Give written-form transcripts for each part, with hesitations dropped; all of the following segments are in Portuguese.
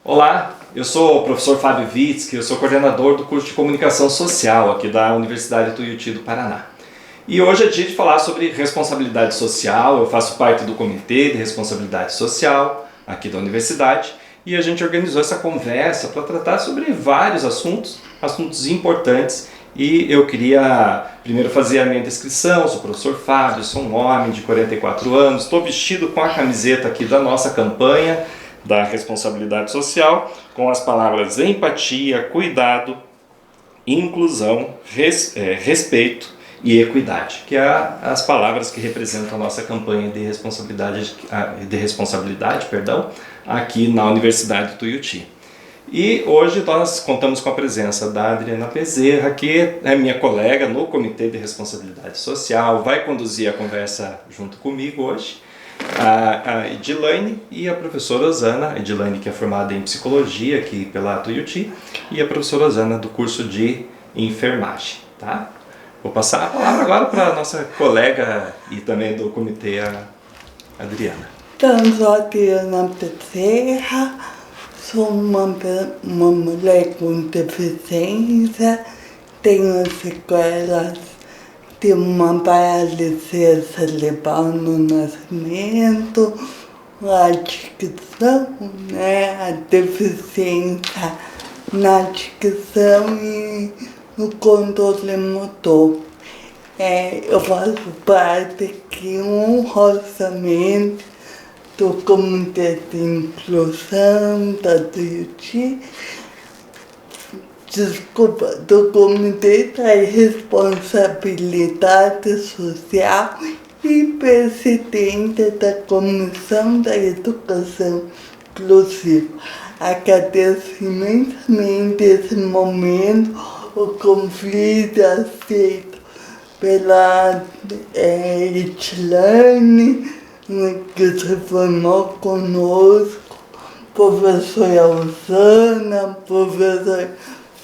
Olá, eu sou o professor Fábio Vitsky, eu sou coordenador do curso de Comunicação Social aqui da Universidade Tuiuti do Paraná. E hoje é dia de falar sobre responsabilidade social. Eu faço parte do Comitê de Responsabilidade Social aqui da Universidade e a gente organizou essa conversa para tratar sobre vários assuntos importantes. E eu queria primeiro fazer a minha descrição. Sou o professor Fábio, sou um homem de 44 anos, estou vestido com a camiseta aqui da nossa campanha da responsabilidade social, com as palavras empatia, cuidado, inclusão, respeito e equidade, que é as palavras que representam a nossa campanha de responsabilidade, aqui na Universidade Tuiuti. E hoje nós contamos com a presença da Adriana Bezerra, que é minha colega no Comitê de Responsabilidade Social, vai conduzir a conversa junto comigo hoje. A Edilane e a professora Osana, a Edilane que é formada em Psicologia aqui pela Tuiuti e a professora Osana do curso de Enfermagem, tá? Vou passar a palavra agora para a nossa colega e também do comitê, a Adriana. Então, sou a Adriana Bezerra, sou uma mulher com deficiência, tenho sequelas de uma paralisia cerebral no nascimento, a dicção, a deficiência na dicção e no controle motor. Eu faço parte aqui honrosamente do Comitê de Inclusão da Tuiuti, do Comitê da Responsabilidade Social e presidente da Comissão da Educação Inclusiva. Agradeço imensamente esse momento, o convite aceito pela Edilane, que se formou conosco, professora Osana, professor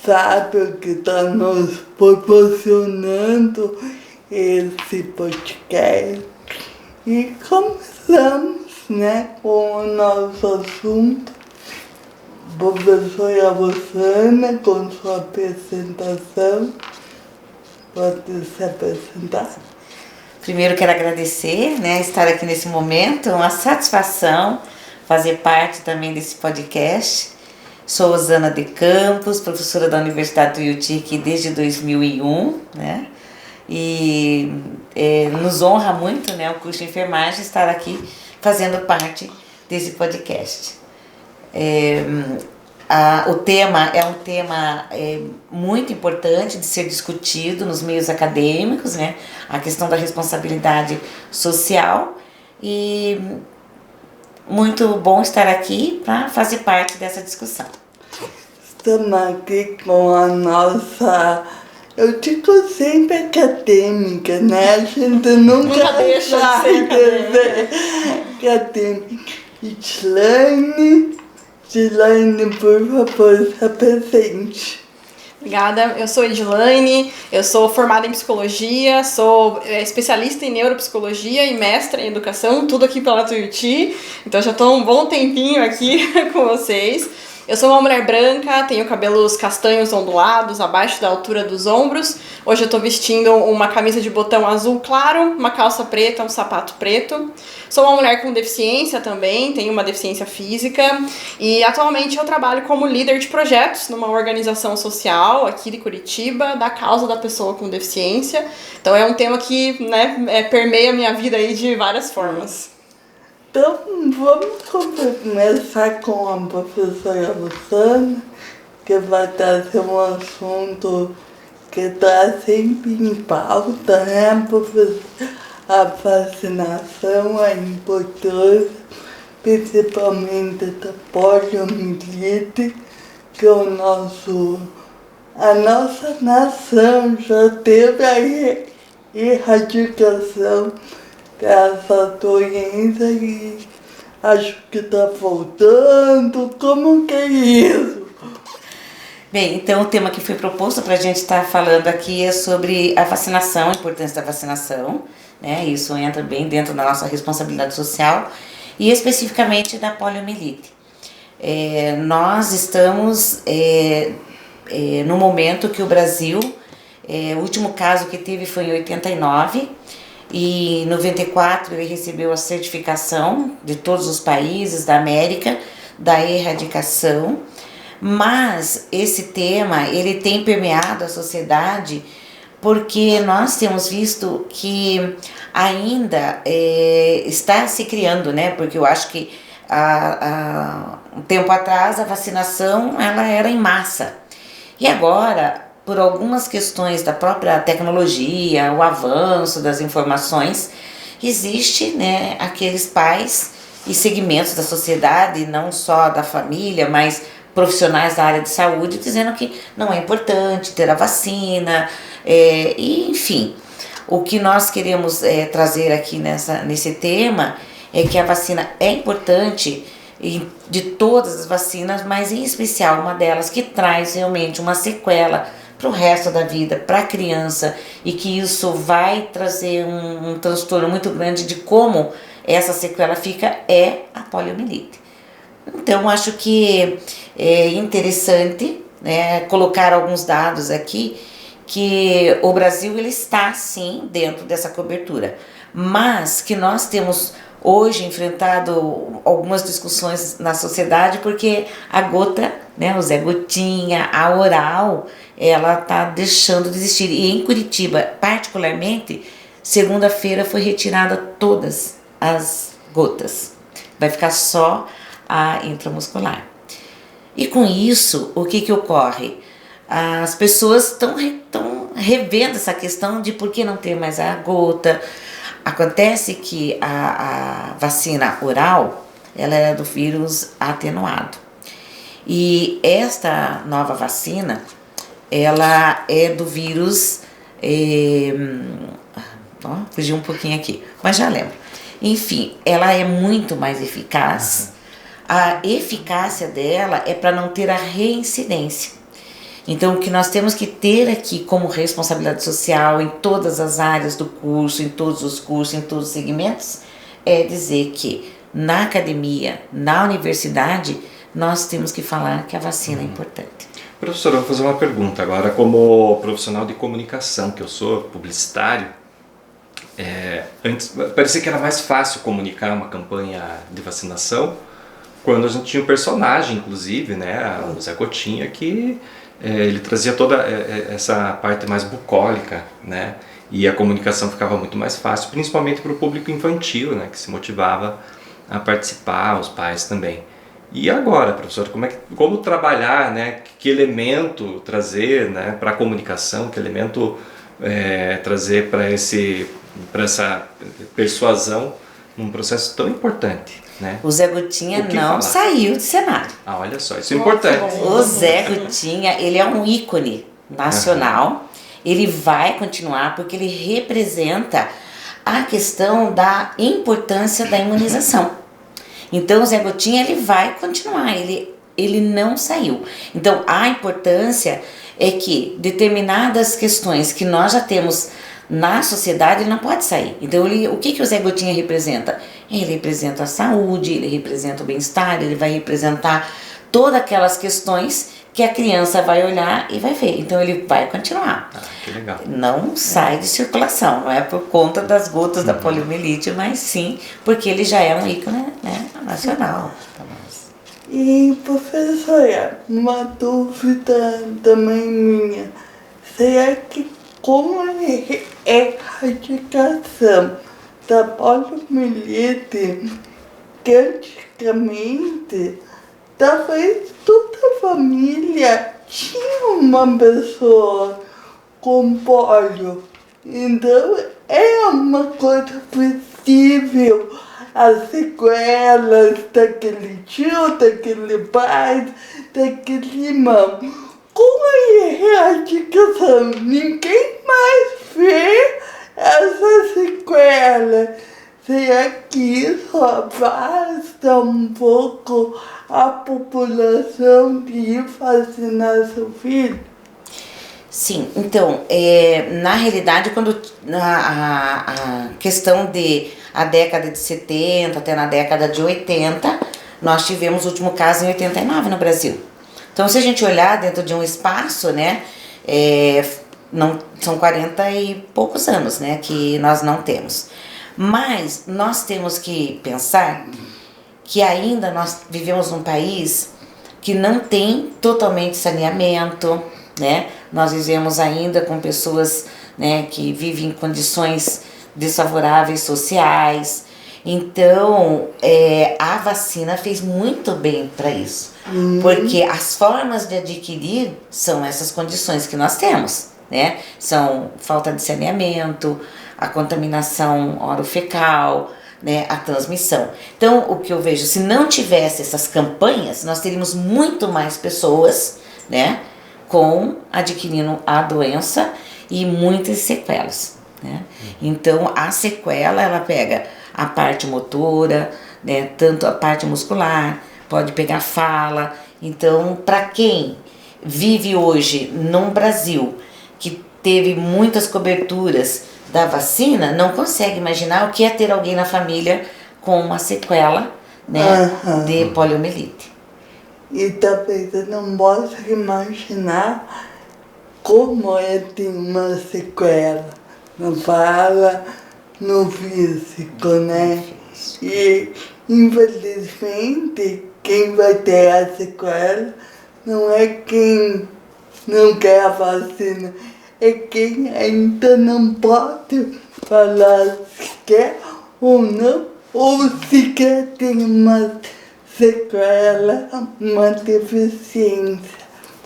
Fábio, que está nos proporcionando esse podcast. E começamos com o nosso assunto. Professora Osana, com sua apresentação, pode se apresentar. Primeiro quero agradecer, estar aqui nesse momento, uma satisfação fazer parte também desse podcast. Sou Osana de Campos, professora da Universidade Tuiuti aqui desde 2001, e nos honra muito, o curso de enfermagem estar aqui fazendo parte desse podcast. O tema é um tema muito importante de ser discutido nos meios acadêmicos, a questão da responsabilidade social, e muito bom estar aqui para fazer parte dessa discussão. Estamos aqui com a nossa, eu digo sempre acadêmica, a gente nunca deixa de ser acadêmica. Edilane, por favor, se apresente. Obrigada, eu sou Edilane, eu sou formada em Psicologia, sou especialista em Neuropsicologia e mestra em Educação, tudo aqui pela Tuiuti, então já estou um bom tempinho aqui com vocês. Eu sou uma mulher branca, tenho cabelos castanhos ondulados, abaixo da altura dos ombros. Hoje eu estou vestindo uma camisa de botão azul claro, uma calça preta, um sapato preto. Sou uma mulher com deficiência também, tenho uma deficiência física. E atualmente eu trabalho como líder de projetos numa organização social aqui de Curitiba, da causa da pessoa com deficiência. Então é um tema que permeia a minha vida aí de várias formas. Então, vamos começar com a professora Osana, que vai trazer um assunto que está sempre em pauta, professora? A vacinação, a importância, principalmente da poliomielite, que a nossa nação já teve a erradicação dessa doença e acho que está voltando. Como que é isso? Bem, então o tema que foi proposto para a gente estar falando aqui é sobre a vacinação, a importância da vacinação, Isso entra bem dentro da nossa responsabilidade social e especificamente da poliomielite. nós estamos no momento que o Brasil, o último caso que teve foi em 89, e em 94 ele recebeu a certificação de todos os países da América da erradicação, mas esse tema ele tem permeado a sociedade porque nós temos visto que ainda está se criando, né? Porque eu acho que um tempo atrás a vacinação ela era em massa e agora, por algumas questões da própria tecnologia, o avanço das informações, existe, né, aqueles pais e segmentos da sociedade, não só da família, mas profissionais da área de saúde, dizendo que não é importante ter a vacina, e enfim. O que nós queremos trazer aqui nesse tema é que a vacina é importante, de todas as vacinas, mas em especial uma delas que traz realmente uma sequela para o resto da vida, para a criança, e que isso vai trazer um transtorno muito grande de como essa sequela fica, é a poliomielite. Então, acho que é interessante, né, colocar alguns dados aqui, que o Brasil ele está, sim, dentro dessa cobertura, mas que nós temos hoje enfrentado algumas discussões na sociedade, porque a gota, né, o Zé Gotinha, a oral, ela está deixando de existir. E em Curitiba, particularmente, segunda-feira foi retirada todas as gotas. Vai ficar só a intramuscular. E com isso, o que ocorre? As pessoas estão revendo essa questão de por que não ter mais a gota. Acontece que a vacina oral, ela é do vírus atenuado. E esta nova vacina, ela é do vírus... fugi um pouquinho aqui, mas já lembro. Enfim, ela é muito mais eficaz. A eficácia dela é para não ter a reincidência. Então, o que nós temos que ter aqui como responsabilidade social em todas as áreas do curso, em todos os cursos, em todos os segmentos, é dizer que na academia, na universidade, nós temos que falar que a vacina é importante. Professora, eu vou fazer uma pergunta agora como profissional de comunicação, que eu sou publicitário. Antes parecia que era mais fácil comunicar uma campanha de vacinação quando a gente tinha um personagem, inclusive, né, o Zé Gotinha, que ele trazia toda essa parte mais bucólica, né, e a comunicação ficava muito mais fácil, principalmente para o público infantil, né, que se motivava a participar, os pais também. E agora, professor, como trabalhar, né, que elemento trazer, né, para a comunicação, que elemento trazer para essa persuasão num processo tão importante, né? O Zé Gotinha não saiu do cenário. Ah, olha só, isso é importante. O Zé Gotinha, ele é um ícone nacional. Ele vai continuar porque ele representa a questão da importância da imunização. Então, o Zé Gotinha, ele vai continuar, ele não saiu. Então, a importância é que determinadas questões que nós já temos na sociedade, ele não pode sair. Então, o que o Zé Gotinha representa? Ele representa a saúde, ele representa o bem-estar, ele vai representar todas aquelas questões que a criança vai olhar e vai ver. Então, ele vai continuar. Ah, que legal. Não sai de circulação, não é por conta das gotas da poliomielite, mas sim porque ele já é um ícone, né, nacional. E, professora, uma dúvida também minha. Será que com a erradicação da poliomielite, que antigamente talvez toda a família tinha uma pessoa com polio, então é uma coisa possível, as sequelas daquele tio, daquele pai, daquele irmão. Com a erradicação, ninguém mais vê essa sequela. Será que isso afasta um pouco a população de ir vacinar seu filho? Sim, então, na realidade, quando a questão de a década de 70 até na década de 80, nós tivemos o último caso em 89 no Brasil. Então, se a gente olhar dentro de um espaço, né, não, são 40 e poucos anos, né, que nós não temos. Mas nós temos que pensar que ainda nós vivemos num país que não tem totalmente saneamento, né? Nós vivemos ainda com pessoas, né, que vivem em condições desfavoráveis sociais. Então, a vacina fez muito bem para isso, porque as formas de adquirir são essas condições que nós temos, né? São falta de saneamento, a contaminação orofecal, né, a transmissão. Então, o que eu vejo, se não tivesse essas campanhas, nós teríamos muito mais pessoas, né, adquirindo a doença e muitas sequelas, né? Então, a sequela, ela pega a parte motora, né, tanto a parte muscular, pode pegar fala. Então, para quem vive hoje no Brasil, que teve muitas coberturas da vacina, não consegue imaginar o que é ter alguém na família com uma sequela, né, de poliomielite. E talvez eu não possa imaginar como é ter uma sequela na fala, no físico, né? E infelizmente quem vai ter a sequela não é quem não quer a vacina, é quem ainda não pode falar se quer ou não, ou se quer ter uma sequela, uma deficiência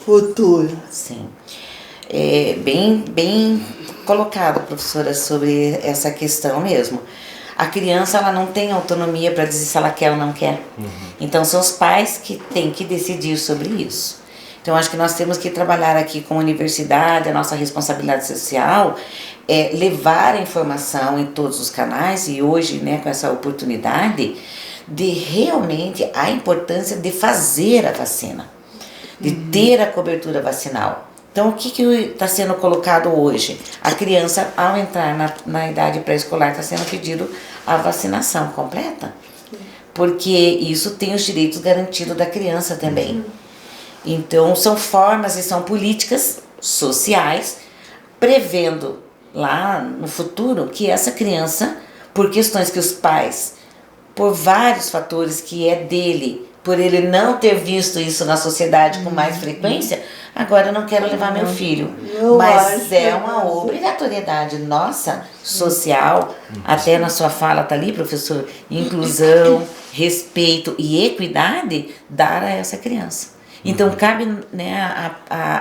futura. Sim. Bem colocado, professora, sobre essa questão mesmo. A criança, ela não tem autonomia para dizer se ela quer ou não quer. Então, são os pais que têm que decidir sobre isso. Então, acho que nós temos que trabalhar aqui com a universidade, a nossa responsabilidade social, levar a informação em todos os canais, e hoje, né, com essa oportunidade, de realmente a importância de fazer a vacina, de ter a cobertura vacinal. Então, o que está sendo colocado hoje? A criança, ao entrar na idade pré-escolar, está sendo pedido a vacinação completa, porque isso tem os direitos garantidos da criança também. Então, são formas e são políticas sociais prevendo lá no futuro que essa criança, por questões que os pais, por vários fatores que é dele, por ele não ter visto isso na sociedade com mais frequência, agora eu não quero levar meu filho. Mas é uma obrigatoriedade nossa, social, até na sua fala está ali, professor, inclusão, respeito e equidade, dar a essa criança. Então, cabe, né,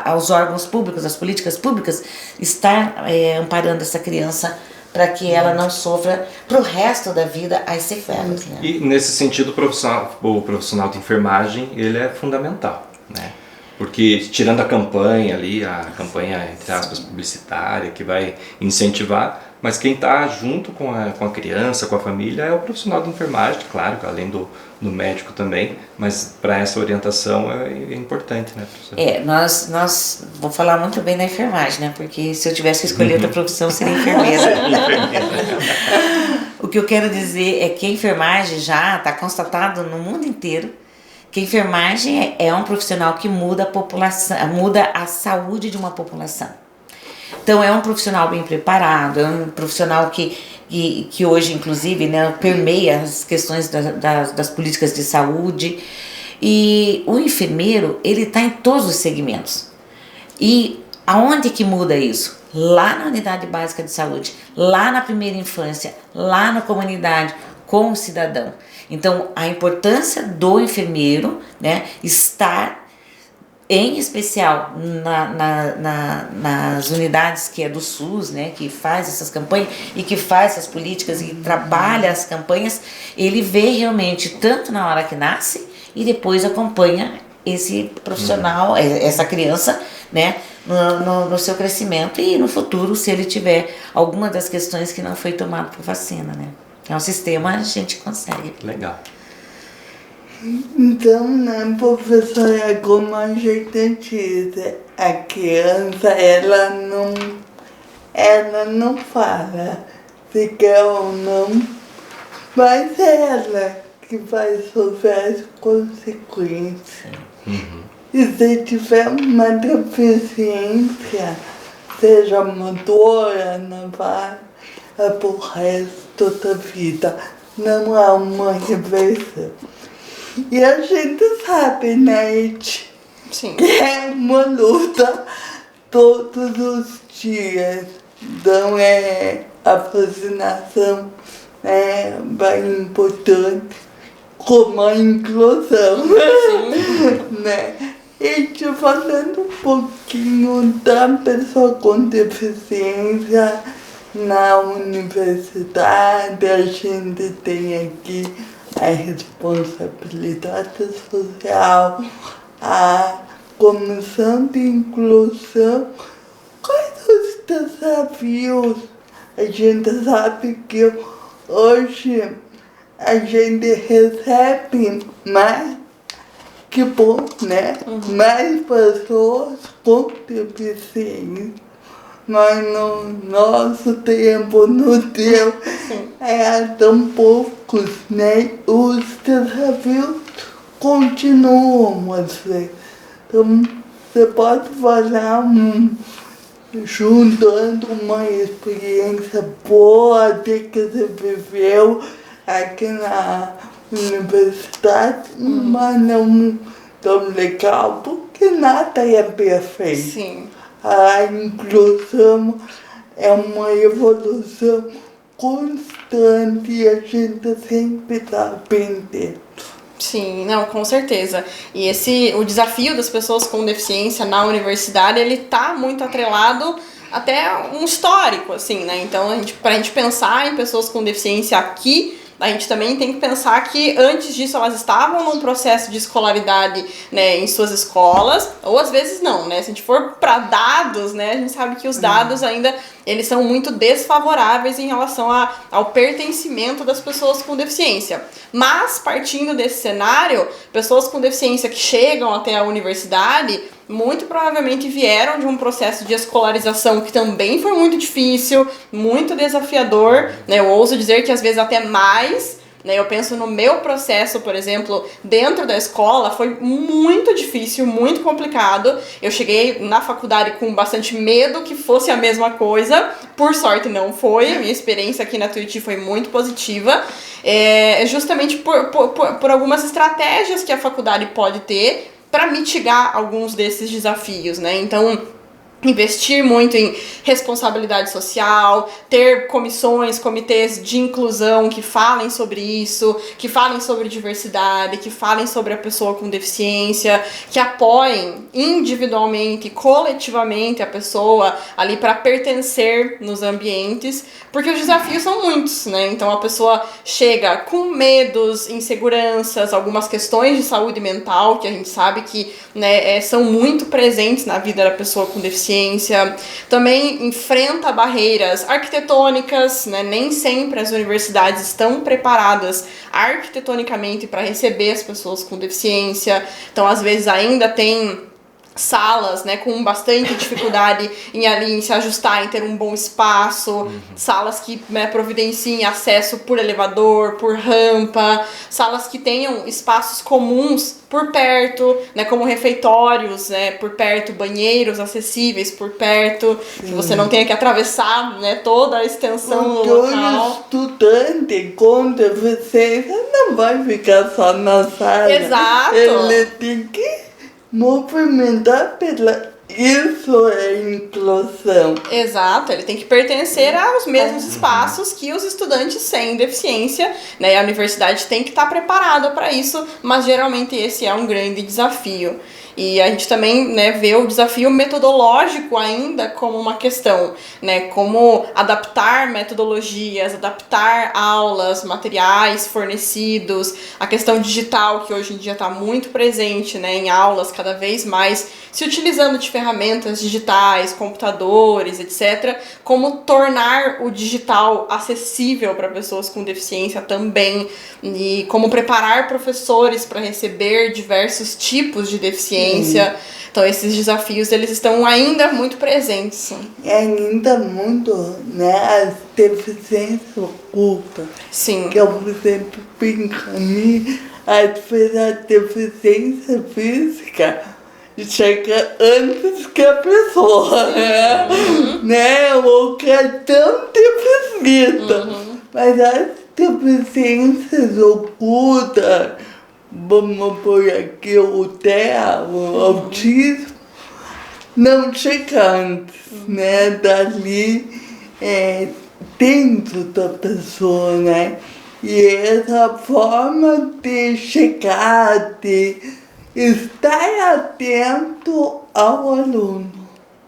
aos órgãos públicos, às políticas públicas, estar amparando essa criança para que ela não sofra para o resto da vida as sequelas. Né? E, nesse sentido, o profissional de enfermagem, ele é fundamental, né? Porque, tirando a campanha ali, a campanha, entre aspas, publicitária, que vai incentivar, mas quem está junto com a criança, com a família, é o profissional de enfermagem, claro, além do médico também, mas para essa orientação é importante, né, professor? Nós vou falar muito bem da enfermagem, né, porque se eu tivesse que escolher outra profissão, seria enfermeira. O que eu quero dizer é que a enfermagem já está constatado no mundo inteiro, que a enfermagem é um profissional que muda a população, muda a saúde de uma população. Então, é um profissional bem preparado, é um profissional que hoje, inclusive, né, permeia as questões das políticas de saúde. E o enfermeiro, ele está em todos os segmentos. E aonde que muda isso? Lá na unidade básica de saúde, lá na primeira infância, lá na comunidade, com o cidadão. Então, a importância do enfermeiro, né, estar em especial nas unidades que é do SUS, né, que faz essas campanhas e que faz essas políticas e trabalha as campanhas, ele vê realmente tanto na hora que nasce e depois acompanha esse profissional, essa criança, né, no seu crescimento e no futuro, se ele tiver alguma das questões que não foi tomado por vacina, né. Então, o sistema a gente consegue. Legal. Então, né, professora, como a gente diz, a criança, ela não fala se quer ou não, mas ela que vai sofrer as consequências. E se tiver uma deficiência, seja motora, não vai pro resto da vida. Não há uma reversão. E a gente sabe, né, Sim. que é uma luta todos os dias. Então a vacinação é bem importante, como a inclusão. Né? E te falando um pouquinho da pessoa com deficiência na universidade, a gente tem aqui a responsabilidade social, a comissão de inclusão. Quais os desafios? A gente sabe que hoje a gente recebe mais, que bom, né? Mais pessoas com deficiência. Mas no nosso tempo, no teu, tão poucos, né? Os desafios continuam a ser. Então, você pode falar juntando uma experiência boa de que você viveu aqui na universidade, mas não tão legal, porque nada é perfeito. Sim. A inclusão é uma evolução constante e a gente sempre está aprendendo. Sim, não, com certeza. E o desafio das pessoas com deficiência na universidade, ele tá muito atrelado até um histórico, assim, né? Então, pra gente pensar em pessoas com deficiência aqui, a gente também tem que pensar que antes disso elas estavam num processo de escolaridade, né, em suas escolas, ou às vezes não, né? Se a gente for para dados, né, a gente sabe que os dados ainda eles são muito desfavoráveis em relação ao pertencimento das pessoas com deficiência. Mas, partindo desse cenário, pessoas com deficiência que chegam até a universidade muito provavelmente vieram de um processo de escolarização que também foi muito difícil, muito desafiador, né? Eu ouso dizer que às vezes até mais, né? Eu penso no meu processo, por exemplo, dentro da escola, foi muito difícil, muito complicado. Eu cheguei na faculdade com bastante medo que fosse a mesma coisa, por sorte não foi, a minha experiência aqui na Tuiuti foi muito positiva, justamente por algumas estratégias que a faculdade pode ter para mitigar alguns desses desafios, né? Então, investir muito em responsabilidade social, ter comissões, comitês de inclusão que falem sobre isso, que falem sobre diversidade, que falem sobre a pessoa com deficiência, que apoiem individualmente, coletivamente a pessoa ali para pertencer nos ambientes, porque os desafios são muitos, né? Então a pessoa chega com medos, inseguranças, algumas questões de saúde mental que a gente sabe que, né, são muito presentes na vida da pessoa com deficiência. Também enfrenta barreiras arquitetônicas, né? Nem sempre as universidades estão preparadas arquitetonicamente para receber as pessoas com deficiência, então às vezes ainda tem salas, né, com bastante dificuldade em se ajustar, em ter um bom espaço, salas que, né, providenciem acesso por elevador, por rampa, salas que tenham espaços comuns por perto, né, como refeitórios, né, por perto, banheiros acessíveis por perto, que você não tenha que atravessar, né, toda a extensão do local. O estudante com deficiência não vai ficar só na sala. Exato. Ele tem que movimentar isso é inclusão. Exato, ele tem que pertencer aos mesmos espaços que os estudantes sem deficiência, né? A universidade tem que estar preparada para isso, mas geralmente esse é um grande desafio. E a gente também, né, vê o desafio metodológico ainda como uma questão, né? Como adaptar metodologias, adaptar aulas, materiais fornecidos, a questão digital que hoje em dia está muito presente, né, em aulas cada vez mais, se utilizando de ferramentas digitais, computadores, etc. Como tornar o digital acessível para pessoas com deficiência também, e como preparar professores para receber diversos tipos de deficiência. deficiência. Então esses desafios eles estão ainda muito presentes. E ainda muito, né, as deficiências ocultas. Sim. Que eu, por exemplo, penso às vezes a deficiência física chega antes que a pessoa, né? Ou que é tão deficiente. Mas as deficiências ocultas, vamos pôr aqui o TEA, o autismo, não chega antes, né? Dali dentro da pessoa, né? E essa forma de chegar, de estar atento ao aluno.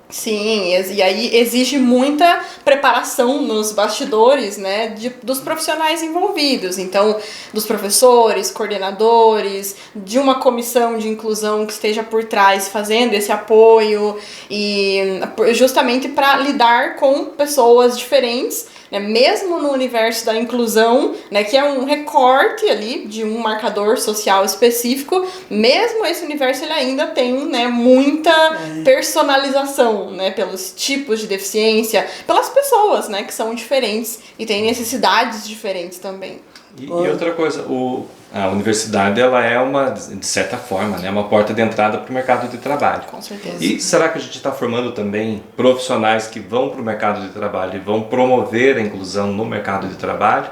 Sim, e aí exige muita preparação nos bastidores, né, dos profissionais envolvidos. Então, dos professores, coordenadores, de uma comissão de inclusão que esteja por trás fazendo esse apoio, e justamente para lidar com pessoas diferentes, né, mesmo no universo da inclusão, né, que é um recorte ali de um marcador social específico, mesmo esse universo ele ainda tem, né, muita personalização, né, pelos tipos de deficiência, pelas pessoas, né, que são diferentes e têm necessidades diferentes também. E outra coisa, a universidade ela é de certa forma, né, uma porta de entrada para o mercado de trabalho. Com certeza. E será que a gente está formando também profissionais que vão para o mercado de trabalho e vão promover a inclusão no mercado de trabalho?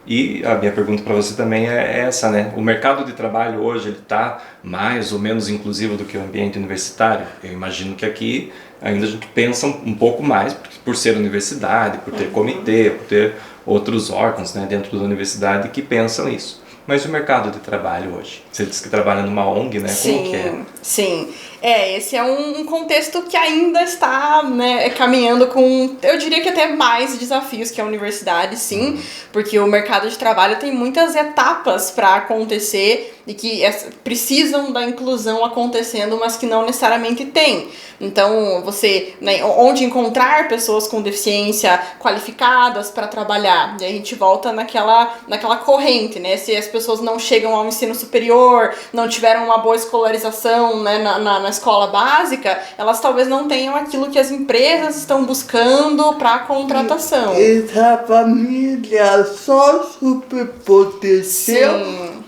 E a minha pergunta para você também é essa, né? O mercado de trabalho hoje ele está mais ou menos inclusivo do que o ambiente universitário? Eu imagino que aqui ainda a gente pensa um pouco mais, por ser universidade, por ter comitê, por ter outros órgãos, né, dentro da universidade que pensam isso. Mas o mercado de trabalho hoje? Você disse que trabalha numa ONG, né? Sim, como que é? Sim. Esse é um contexto que ainda está, né, caminhando com, eu diria que até mais desafios que a universidade, sim, porque o mercado de trabalho tem muitas etapas para acontecer e que precisam da inclusão acontecendo, mas que não necessariamente tem. Então, você, né, onde encontrar pessoas com deficiência qualificadas para trabalhar? E aí a gente volta naquela corrente, né? Se as pessoas não chegam ao ensino superior, não tiveram uma boa escolarização, né, na escola básica, elas talvez não tenham aquilo que as empresas estão buscando para a contratação. Essa família só superpotencial,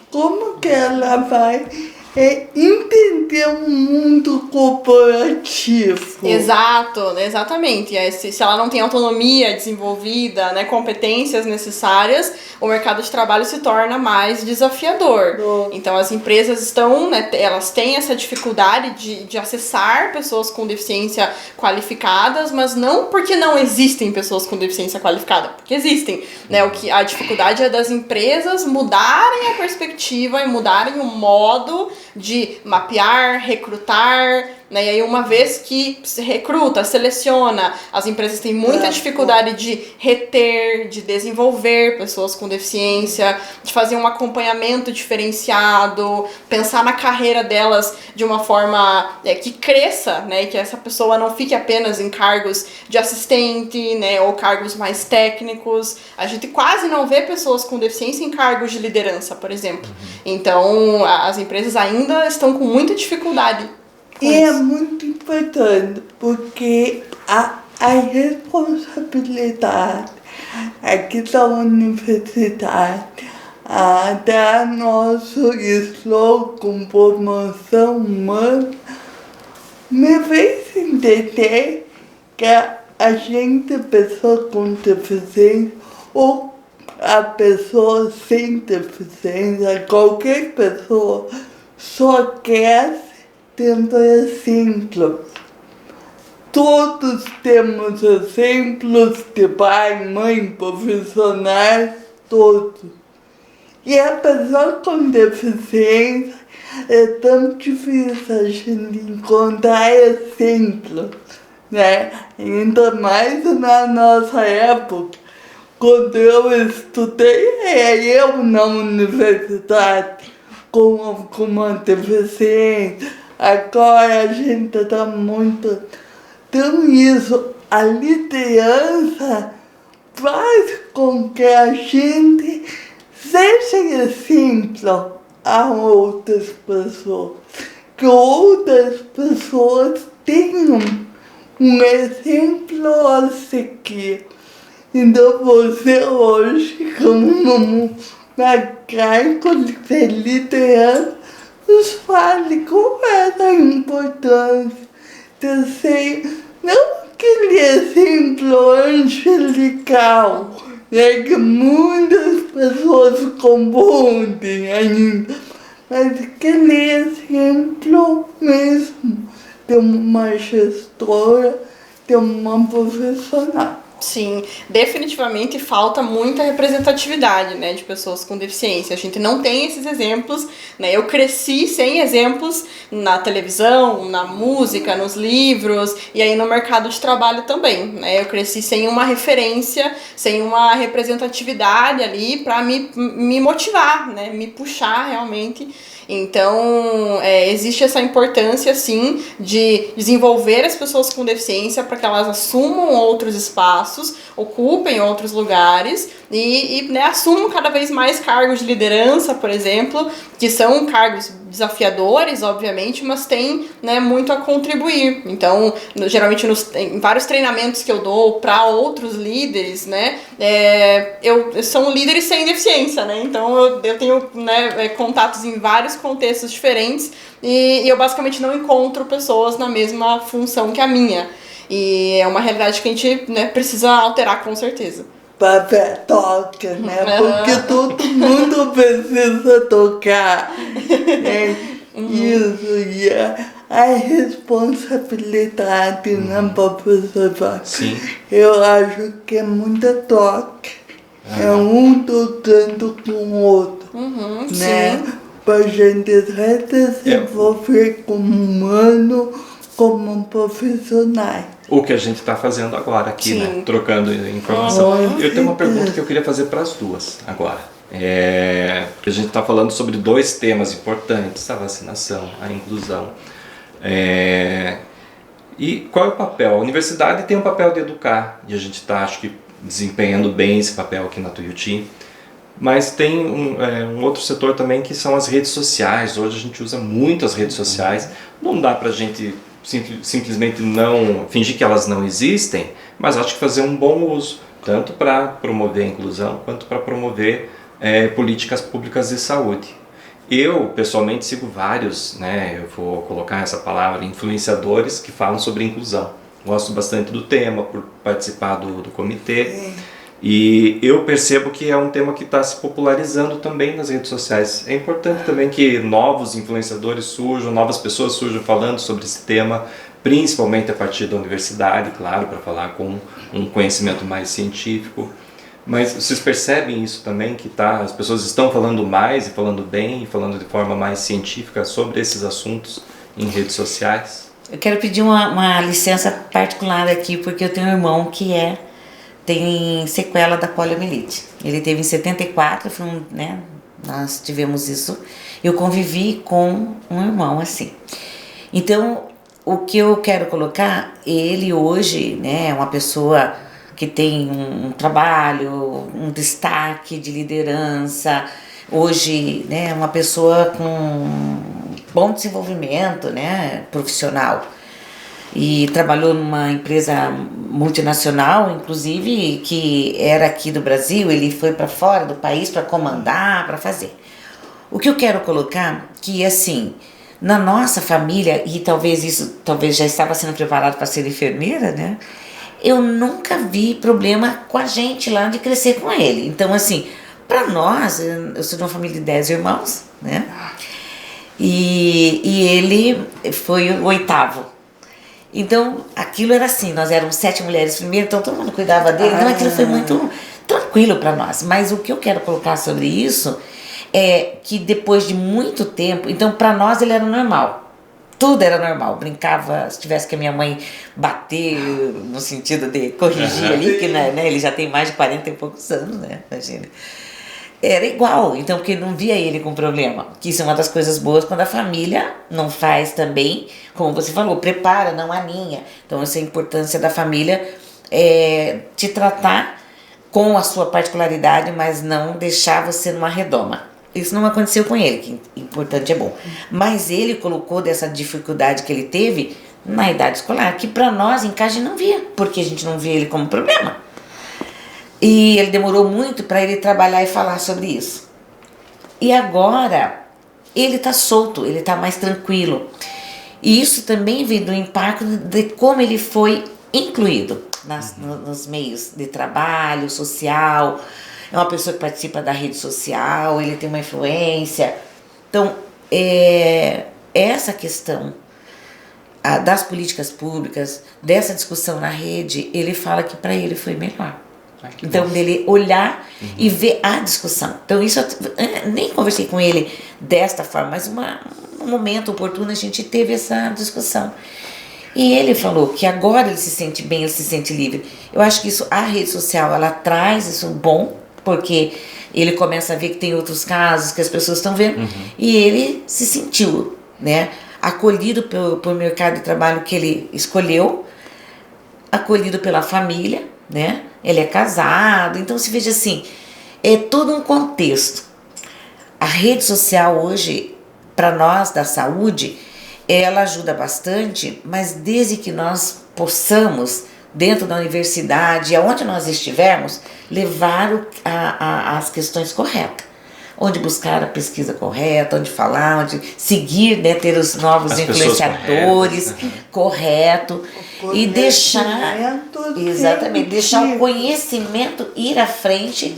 como que ela vai entender o mundo corporativo? Exatamente. E aí, se ela não tem autonomia desenvolvida, né, competências necessárias, o mercado de trabalho se torna mais desafiador. Então as empresas estão, né, elas têm essa dificuldade de acessar pessoas com deficiência qualificadas, mas não porque não existem pessoas com deficiência qualificada, porque existem, né? A dificuldade é das empresas mudarem a perspectiva e mudarem o modo de mapear, recrutar, né? E aí uma vez que se recruta, seleciona, as empresas têm muita dificuldade de reter, de desenvolver pessoas com deficiência, de fazer um acompanhamento diferenciado, pensar na carreira delas de uma forma que cresça, né? E que essa pessoa não fique apenas em cargos de assistente, né? Ou cargos mais técnicos. A gente quase não vê pessoas com deficiência em cargos de liderança, por exemplo. Então, as empresas ainda estão com muita dificuldade. E é muito importante, porque a responsabilidade aqui da universidade, até nosso slogan formação humana, me fez entender que a gente, pessoa com deficiência, ou a pessoa sem deficiência, qualquer pessoa, só quer tendo exemplos. Todos temos exemplos de pai, mãe, profissionais, todos. E a pessoa com deficiência é tão difícil a gente encontrar exemplos, né? Ainda mais na nossa época, quando eu estudei, eu na universidade com uma deficiência. Agora a gente está muito... Então isso, a liderança faz com que a gente seja exemplo a outras pessoas. que outras pessoas tenham um exemplo a seguir. Então você hoje, como uma cargo de liderança, nos fale qual é a importância de ser não aquele exemplo angelical, né, que muitas pessoas confundem ainda, mas aquele exemplo mesmo de uma gestora, de uma profissional. Sim, definitivamente falta muita representatividade, né, de pessoas com deficiência. A gente não tem esses exemplos, né? Eu cresci sem exemplos na televisão, na música, nos livros e aí no mercado de trabalho também, né? Eu cresci sem uma referência, sem uma representatividade ali para me motivar, né, me puxar realmente. Então, existe essa importância, sim, de desenvolver as pessoas com deficiência para que elas assumam outros espaços, ocupem outros lugares e né, assumam cada vez mais cargos de liderança, por exemplo, que são cargos desafiadores, obviamente, mas têm, né, muito a contribuir. Então, geralmente em vários treinamentos que eu dou para outros líderes, né, são líderes sem deficiência, né? Então eu tenho, né, contatos em vários contextos diferentes e eu basicamente não encontro pessoas na mesma função que a minha. E é uma realidade que a gente, né, precisa alterar com certeza. Papel toca, né? Porque todo mundo precisa tocar. Né? Isso, e a responsabilidade, né, professor? Sim. Eu acho que é muita toque. É um tocando com o outro. Né? Sim. Pra gente se desenvolver como humano, como profissionais. O que a gente está fazendo agora aqui, Sim. né? Trocando informação. Eu tenho uma pergunta que eu queria fazer para as duas agora. Porque a gente está falando sobre dois temas importantes, a vacinação, a inclusão. E qual é o papel? A universidade tem um papel de educar, e a gente está, acho que, desempenhando bem esse papel aqui na Tuiuti. Mas tem um outro setor também que são as redes sociais. Hoje a gente usa muito as redes sociais. Não dá para a gente simplesmente não fingir que elas não existem, mas acho que fazer um bom uso, tanto para promover a inclusão quanto para promover políticas públicas de saúde. Eu, pessoalmente, sigo vários, né, eu vou colocar essa palavra, influenciadores que falam sobre inclusão. Gosto bastante do tema, por participar do comitê. E eu percebo que é um tema que está se popularizando também nas redes sociais. É importante também que novos influenciadores surjam, novas pessoas surjam falando sobre esse tema, principalmente a partir da universidade, claro, para falar com um conhecimento mais científico. Mas vocês percebem isso também, que as pessoas estão falando mais e falando bem e falando de forma mais científica sobre esses assuntos em redes sociais? Eu quero pedir uma licença particular aqui, porque eu tenho um irmão que tem sequela da poliomielite. Ele teve em 74, né, nós tivemos isso. Eu convivi com um irmão assim. Então, o que eu quero colocar, ele hoje, né, é uma pessoa que tem um trabalho, um destaque de liderança. Hoje, né, é uma pessoa com bom desenvolvimento, né, profissional. E trabalhou numa empresa multinacional, inclusive, que era aqui do Brasil. Ele foi para fora do país para comandar, para fazer. O que eu quero colocar, que assim, na nossa família, e talvez já estava sendo preparado para ser enfermeira, né? Eu nunca vi problema com a gente lá de crescer com ele. Então, assim, para nós, eu sou de uma família de 10 irmãos, né? E ele foi o 8º. Então, aquilo era assim, nós éramos 7 mulheres primeiro, então todo mundo cuidava dele, então aquilo foi muito tranquilo para nós. Mas o que eu quero colocar sobre isso é que depois de muito tempo, então para nós ele era normal. Tudo era normal, brincava, se tivesse que a minha mãe bater, no sentido de corrigir ali, que né, ele já tem mais de 40 e poucos anos, né, imagina. Era igual, então, porque não via ele com problema. Que isso é uma das coisas boas quando a família não faz também, como você falou, prepara, não aninha. Então, essa é a importância da família te tratar com a sua particularidade, mas não deixar você numa redoma. Isso não aconteceu com ele, que importante é bom. Mas ele colocou dessa dificuldade que ele teve na idade escolar, que para nós em casa a gente não via, porque a gente não via ele como problema. E ele demorou muito para ele trabalhar e falar sobre isso. E agora ele está solto, ele está mais tranquilo. E isso também vem do impacto de como ele foi incluído nos meios de trabalho, social. É uma pessoa que participa da rede social, ele tem uma influência. Então, essa questão das políticas públicas, dessa discussão na rede, ele fala que para ele foi melhor. Então, dele olhar e ver a discussão. Então, isso eu nem conversei com ele desta forma, mas um momento oportuno a gente teve essa discussão. E ele falou que agora ele se sente bem, ele se sente livre. Eu acho que isso, a rede social, ela traz isso bom, porque ele começa a ver que tem outros casos que as pessoas estão vendo, e ele se sentiu, né, acolhido pelo mercado de trabalho que ele escolheu, acolhido pela família, né, ele é casado, então se veja assim, é todo um contexto. A rede social hoje, para nós da saúde, ela ajuda bastante, mas desde que nós possamos, dentro da universidade, aonde nós estivermos, levar as questões corretas. Onde buscar a pesquisa correta, onde falar, onde seguir, né, ter os novos as influenciadores correto e deixar, exatamente, deixar o conhecimento ir à frente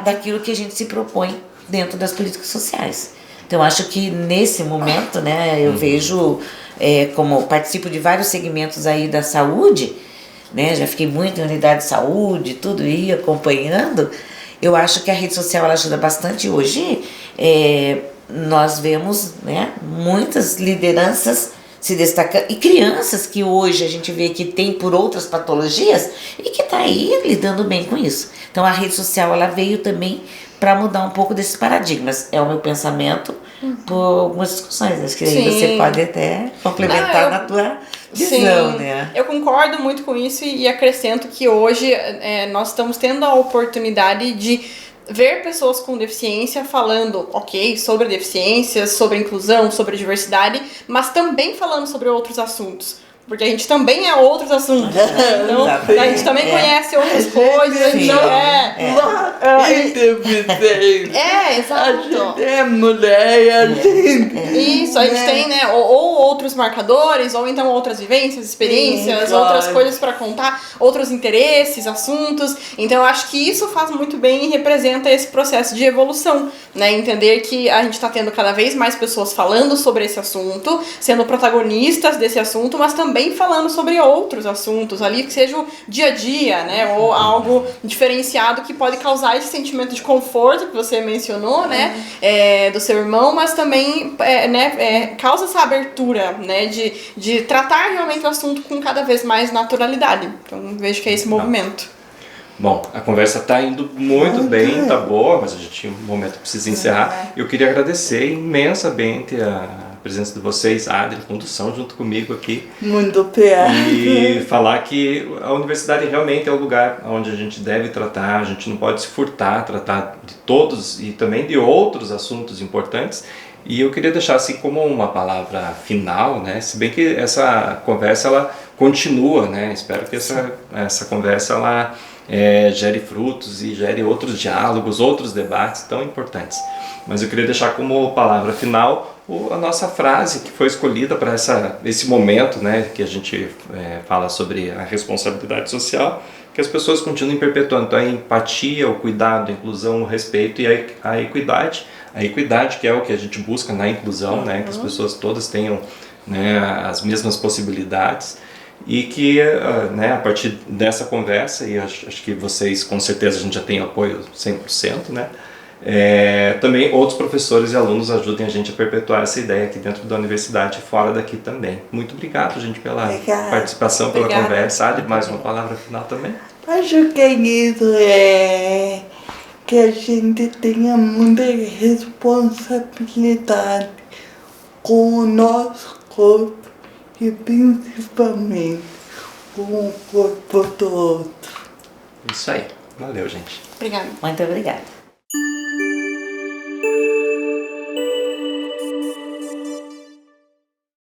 daquilo que a gente se propõe dentro das políticas sociais. Então, acho que nesse momento, né, eu vejo, como participo de vários segmentos aí da saúde, né, já fiquei muito em unidade de saúde, tudo ia acompanhando, eu acho que a rede social ela ajuda bastante. Hoje, nós vemos, né, muitas lideranças se destacando, e crianças que hoje a gente vê que tem por outras patologias e que está aí lidando bem com isso. Então, a rede social ela veio também para mudar um pouco desses paradigmas. É o meu pensamento por algumas discussões. Acho que aí você pode até complementar na tua visão, né? Eu concordo muito com isso e acrescento que hoje nós estamos tendo a oportunidade de ver pessoas com deficiência falando, sobre deficiências, sobre inclusão, sobre diversidade, mas também falando sobre outros assuntos. Porque a gente também é outros assuntos. Então, a gente também conhece outras coisas. Sim. Exato. A gente é mulher, a gente... Isso, a gente tem, né, ou outros marcadores, ou então outras vivências, experiências, claro. outras coisas para contar, outros interesses, assuntos. Então, eu acho que isso faz muito bem e representa esse processo de evolução, né? Entender que a gente está tendo cada vez mais pessoas falando sobre esse assunto, sendo protagonistas desse assunto, mas também falando sobre outros assuntos ali, que seja o dia a dia, né? Ou algo diferenciado que pode causar esse sentimento de conforto que você mencionou, né? Do seu irmão, mas também causa essa abertura, né? De tratar realmente o assunto com cada vez mais naturalidade. Então, vejo que é esse movimento. Bom, a conversa está indo muito bem, tá boa, mas a gente tinha um momento que precisa encerrar. Eu queria agradecer imensamente a presença de vocês, a Adri, condução junto comigo aqui. Muito pior. E falar que a universidade realmente é o lugar onde a gente deve tratar, a gente não pode se furtar, tratar de todos e também de outros assuntos importantes. E eu queria deixar assim como uma palavra final, né? Se bem que essa conversa ela continua, né? Espero que essa conversa ela gere frutos e gere outros diálogos, outros debates tão importantes. Mas eu queria deixar como palavra final a nossa frase que foi escolhida para esse momento, né, que a gente fala sobre a responsabilidade social, que as pessoas continuem perpetuando. Então, a empatia, o cuidado, a inclusão, o respeito e a equidade. A equidade, que é o que a gente busca na inclusão, né, que as pessoas todas tenham, né, as mesmas possibilidades. E que, né, a partir dessa conversa, e acho que vocês com certeza a gente já tem apoio 100%, né, também outros professores e alunos ajudem a gente a perpetuar essa ideia aqui dentro da universidade e fora daqui também. Muito obrigado, gente, pela participação, pela conversa. Adri, mais uma palavra final também? Acho que isso que a gente tenha muita responsabilidade com o nosso corpo e principalmente com o corpo do outro. Isso aí. Valeu, gente. Obrigada. Muito obrigada.